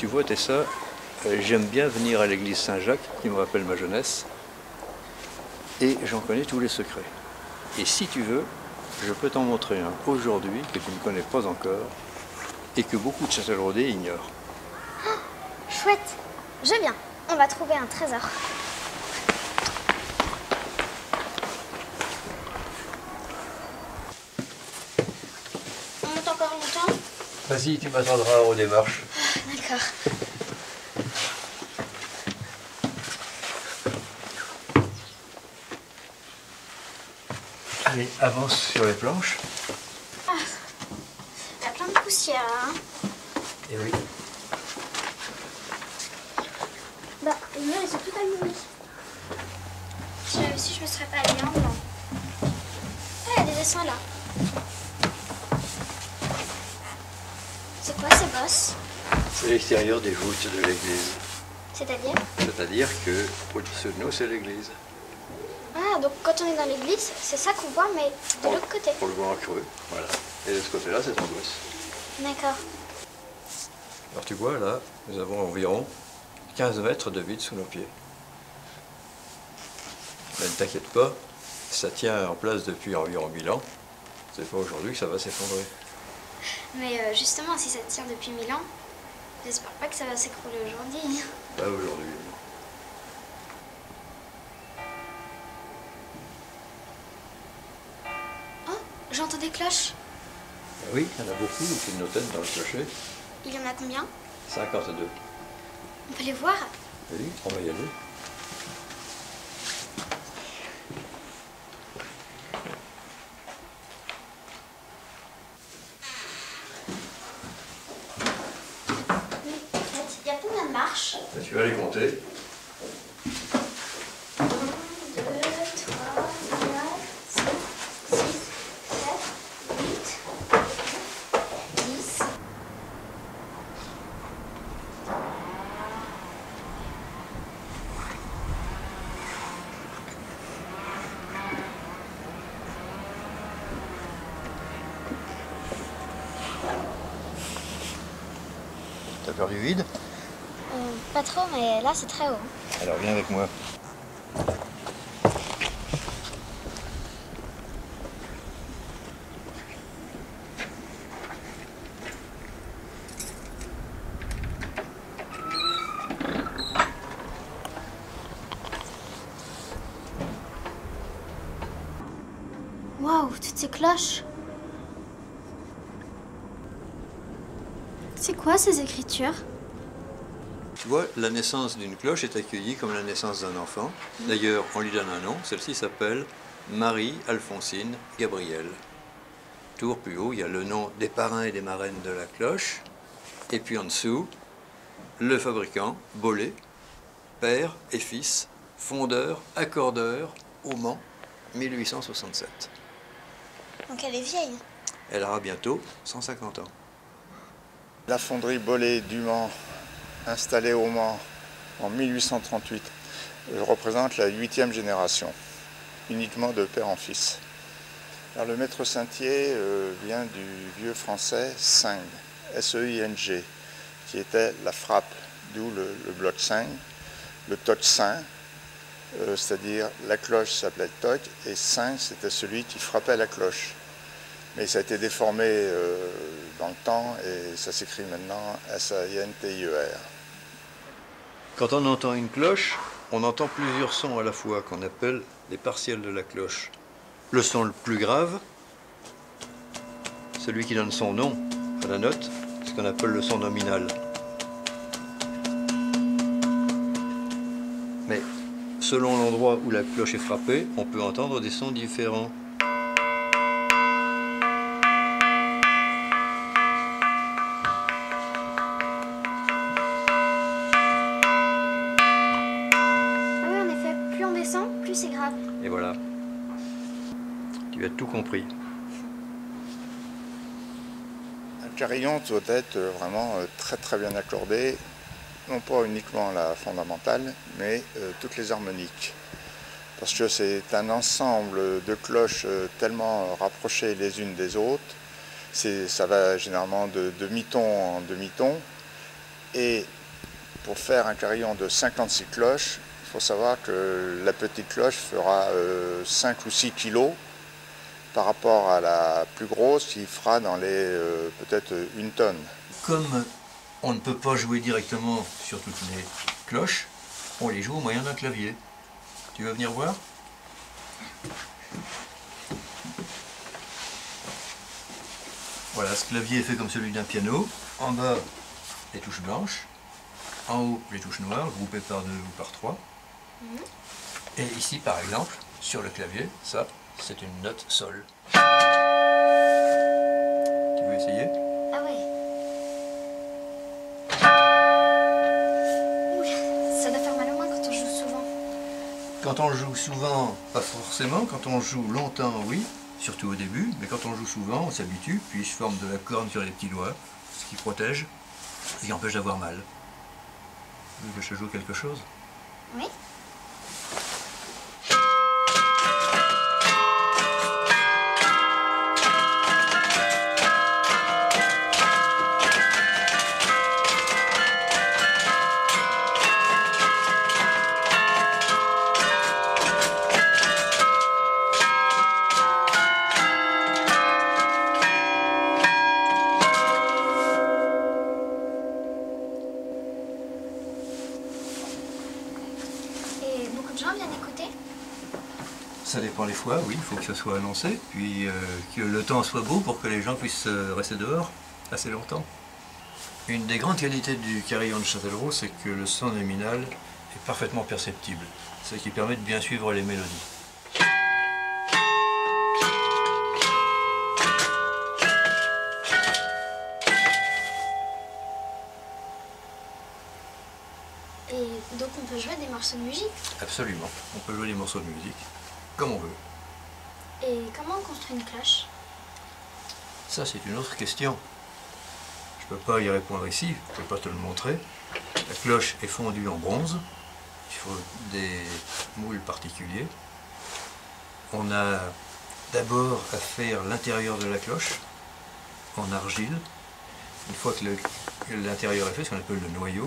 Tu vois, Tessa, j'aime bien venir à l'église Saint-Jacques, qui me rappelle ma jeunesse, et j'en connais tous les secrets. Et si tu veux, je peux t'en montrer un aujourd'hui que tu ne connais pas encore et que beaucoup de Châtelleraudais ignorent. Oh, chouette, je viens. On va trouver un trésor. On monte encore longtemps? Vas-y, tu m'attendras aux démarches. D'accord. Allez, avance sur les planches. Ah, il y a plein de poussière, hein. Et oui. Bah, les murs, ils sont tout allumés. Si je me serais pas habillée en blanc. Ah, il y a des dessins là. C'est quoi ces bosses? C'est l'extérieur des voûtes de l'église. C'est-à-dire? C'est-à-dire que au-dessus de nous, c'est l'église. Ah, donc quand on est dans l'église, c'est ça qu'on voit, mais de l'autre côté. Pour le voir en creux, voilà. Et de ce côté-là, c'est ton boss. D'accord. Alors tu vois, là, nous avons environ 15 mètres de vide sous nos pieds. Mais ne t'inquiète pas, ça tient en place depuis environ 1000 ans. C'est pas aujourd'hui que ça va s'effondrer. Mais justement, si ça tient depuis 1000 ans, j'espère pas que ça va s'écrouler aujourd'hui. Pas aujourd'hui. Oh, j'entends des cloches. Oui, il y en a beaucoup au-dessus de nos têtes dans le clocher. Il y en a combien? 52. On peut les voir? Oui, on va y aller. Il y a combien de marches? Tu vas les compter. 1, 2, 3, 4, 5, 6, 7, 8, 10. T'as peur du vide? Pas trop, mais là c'est très haut. Alors viens avec moi. Waouh, toutes ces cloches. C'est quoi ces écritures? Tu vois, la naissance d'une cloche est accueillie comme la naissance d'un enfant. D'ailleurs, on lui donne un nom. Celle-ci s'appelle Marie-Alphonsine Gabrielle. Tour plus haut, il y a le nom des parrains et des marraines de la cloche. Et puis en dessous, le fabricant, Bollé, père et fils, fondeur, accordeur, au Mans, 1867. Donc elle est vieille. Elle aura bientôt 150 ans. La fonderie Bollé du Mans, installée au Mans en 1838, représente la 8e génération, uniquement de père en fils. Alors, le maître Saintier vient du vieux français Sing, S-E-I-N-G, qui était la frappe, d'où le bloc Sing, le tocsin, c'est-à-dire la cloche s'appelait toc, et Sing c'était celui qui frappait la cloche. Mais ça a été déformé dans le temps et ça s'écrit maintenant S-A-I-N-T-I-E-R. Quand on entend une cloche, on entend plusieurs sons à la fois qu'on appelle les partiels de la cloche. Le son le plus grave, celui qui donne son nom à la note, c'est ce qu'on appelle le son nominal. Mais selon l'endroit où la cloche est frappée, on peut entendre des sons différents. Ah oui, en effet, plus on descend, plus c'est grave. Et voilà. Tu as tout compris. Un carillon doit être vraiment très très bien accordé, non pas uniquement la fondamentale, mais toutes les harmoniques. Parce que c'est un ensemble de cloches tellement rapprochées les unes des autres. Ça va généralement de demi-ton en demi-ton. Et pour faire un carillon de 56 cloches, il faut savoir que la petite cloche fera 5 ou 6 kilos par rapport à la plus grosse qui fera dans les peut-être 1 tonne. Comme on ne peut pas jouer directement sur toutes les cloches, on les joue au moyen d'un clavier. Tu veux venir voir? Voilà, ce clavier est fait comme celui d'un piano. En bas, les touches blanches. En haut, les touches noires, groupées par 2 ou par 3. Et ici, par exemple, sur le clavier, ça, c'est une note sol. Tu veux essayer? Ah ouais. Ouh, ça doit faire mal aux mains quand on joue souvent. Quand on joue souvent, pas forcément. Quand on joue longtemps, oui, surtout au début. Mais quand on joue souvent, on s'habitue, puis il se forme de la corne sur les petits doigts, ce qui protège et qui empêche d'avoir mal. Tu veux que je joue quelque chose? Oui. Et beaucoup de gens viennent écouter? Ça dépend les fois, oui, il faut que ça soit annoncé, puis que le temps soit beau pour que les gens puissent rester dehors assez longtemps. Une des grandes qualités du carillon de Châtellerault, c'est que le son nominal est parfaitement perceptible, ce qui permet de bien suivre les mélodies. Et donc on peut jouer des morceaux de musique? Absolument, on peut jouer des morceaux de musique comme on veut. Et comment on construit une cloche? Ça, c'est une autre question. Je ne peux pas y répondre ici, je ne peux pas te le montrer. La cloche est fondue en bronze, il faut des moules particuliers. On a d'abord à faire l'intérieur de la cloche en argile. Une fois que l'intérieur est fait, ce qu'on appelle le noyau,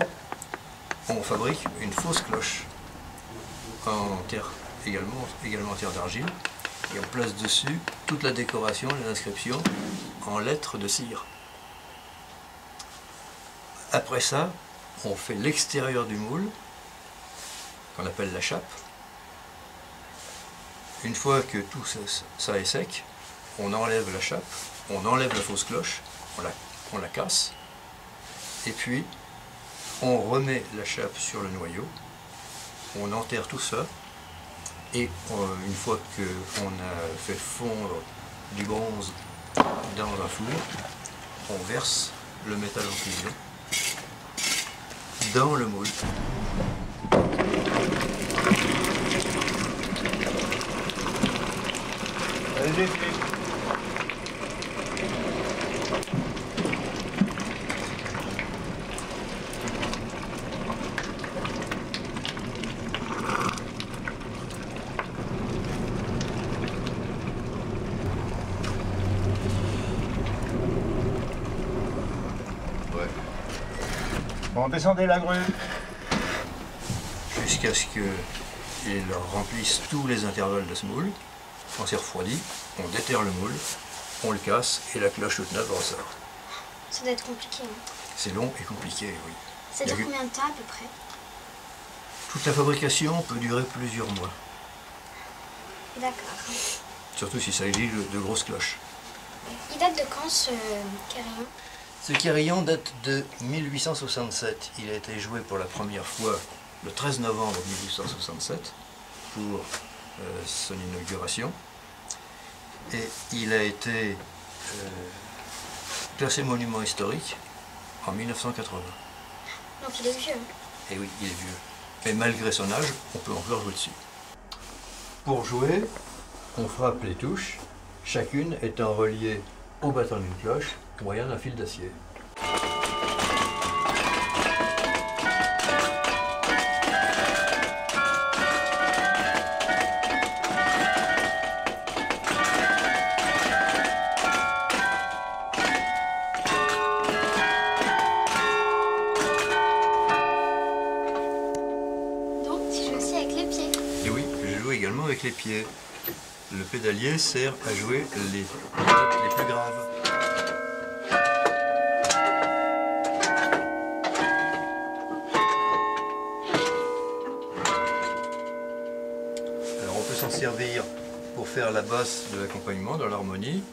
on fabrique une fausse cloche en terre, également en terre d'argile, et on place dessus toute la décoration, les inscriptions en lettres de cire. Après ça, on fait l'extérieur du moule, qu'on appelle la chape. Une fois que tout ça est sec, on enlève la chape, on enlève la fausse cloche, on la casse, et puis on remet la chape sur le noyau, on enterre tout ça, et une fois qu'on a fait fondre du bronze dans un four, on verse le métal en fusion dans le moule. Allez, bon, descendez la grue. Jusqu'à ce qu'ils remplissent tous les intervalles de ce moule. On s'est refroidi, on déterre le moule, on le casse et la cloche toute neuve ressort. Ça doit être compliqué. Hein. C'est long et compliqué, oui. Ça dure combien de temps à peu près? Toute la fabrication peut durer plusieurs mois. D'accord. Surtout s'il s'agit de grosses cloches. Il date de quand ce carillon? Ce carillon date de 1867. Il a été joué pour la première fois le 13 novembre 1867 pour son inauguration. Et il a été classé monument historique en 1980. Donc il est vieux. Et oui, il est vieux. Mais malgré son âge, on peut encore jouer dessus. Pour jouer, on frappe les touches, chacune étant reliée au bâton d'une cloche au moyen d'un fil d'acier. également avec les pieds. Le pédalier sert à jouer les notes les plus graves. Alors on peut s'en servir pour faire la basse de l'accompagnement dans l'harmonie.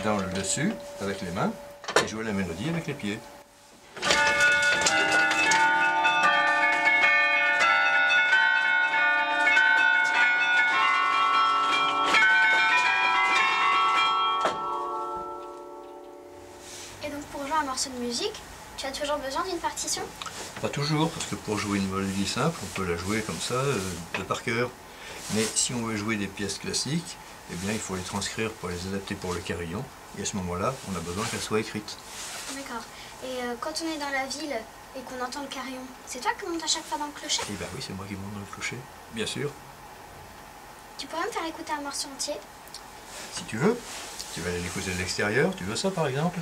Dans le dessus avec les mains et jouer la mélodie avec les pieds. Et donc pour jouer un morceau de musique, tu as toujours besoin d'une partition? Pas toujours, parce que pour jouer une mélodie simple, on peut la jouer comme ça, de par cœur. Mais si on veut jouer des pièces classiques, eh bien, il faut les transcrire pour les adapter pour le carillon. Et à ce moment-là, on a besoin qu'elles soient écrites. D'accord. Et quand on est dans la ville et qu'on entend le carillon, c'est toi qui montes à chaque fois dans le clocher? Eh bien oui, c'est moi qui monte dans le clocher, bien sûr. Tu pourrais me faire écouter un morceau entier? Si tu veux. Tu vas aller l'écouter de l'extérieur, tu veux ça par exemple?